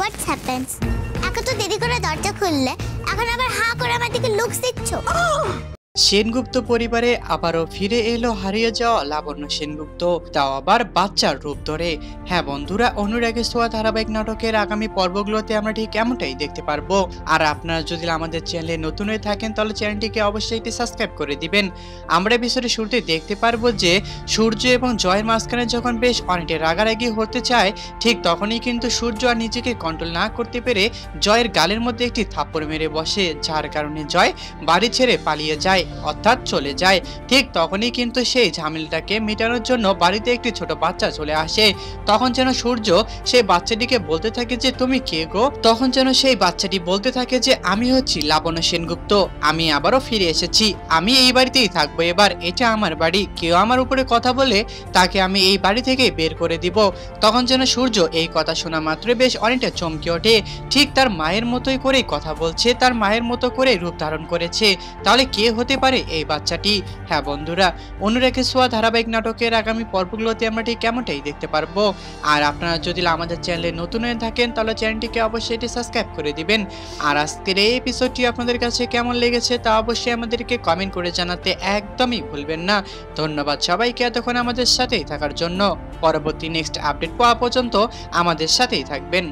হোয়াটস happens? এত তো দেরি করে দরজা খুললে, এখন আবার হা করে আমার দিকে লুকস দিচ্ছ। সেনগুপ্ত পরিবারে আবারও ফিরে এলো হারিয়ে যাওয়া লাবণ্য সেনগুপ্ত, তাও আবার বাচ্চার রূপ ধরে। হ্যাঁ বন্ধুরা, অনুরাগী ছোঁয়া ধারাবাহিক নাটকের আগামী পর্বগুলোতে আমরা ঠিক এমনটাই দেখতে পারবো। আর আপনারা যদি আমাদের চ্যানেলে নতুন হয়ে থাকেন তাহলে চ্যানেলটিকে অবশ্যই একটি সাবস্ক্রাইব করে দিবেন। আমরা এপিসোডে শুরুতে দেখতে পারবো যে সূর্য এবং জয়ের মাঝখানে যখন বেশ অনেকটা রাগারাগি হতে চায়, ঠিক তখনই কিন্তু সূর্য আর নিজেকে কন্ট্রোল না করতে পেরে জয়ের গালের মধ্যে একটি থাপ্পড় মেরে বসে, যার কারণে জয় বাড়ি ছেড়ে পালিয়ে যায়, অর্থাৎ চলে যায়। ঠিক তখনই কিন্তু সেই ঝামেলাটাকে মেটানোর জন্য বাড়িতে একটি ছোট বাচ্চা চলে আসে। তখন যেন সূর্য সেই বাচ্চাটিকে বলতে থাকে যে তুমি কে গো? তখন যেন সেই বাচ্চাটি বলতে থাকে যে আমি হচ্ছি লাবণ্য সেনগুপ্ত, আমি আবারও ফিরে এসেছি, আমি এই বাড়িতেই থাকবো, এবার এটা আমার বাড়ি, কেউ আমার উপরে কথা বলে তাকে আমি এই বাড়ি থেকে বের করে দিব। তখন যেন সূর্য এই কথা শোনা মাত্র বেশ অনেকটা চমকে ওঠে, ঠিক তার মায়ের মতোই করেই কথা বলছে, তার মায়ের মতো করে রূপ ধারণ করেছে। তাহলে কে হতে পারে এই বাচ্চাটি? হ্যাঁ বন্ধুরা, অনুরাগী ছোঁয়া ধারাবাহিক নাটকের আগামী পর্বগুলোতে আমরা ঠিক কেমনটাই দেখতে পারবো। আর আপনারা যদি আমাদের চ্যানেলে নতুন হয়ে থাকেন তাহলে চ্যানেলটিকে অবশ্যই এটি সাবস্ক্রাইব করে দিবেন। আর আজকের এই এপিসোডটি আপনাদের কাছে কেমন লেগেছে তা অবশ্যই আমাদেরকে কমেন্ট করে জানাতে একদমই ভুলবেন না। ধন্যবাদ সবাইকে এতক্ষণ আমাদের সাথেই থাকার জন্য। পরবর্তী নেক্সট আপডেট পাওয়া পর্যন্ত আমাদের সাথেই থাকবেন।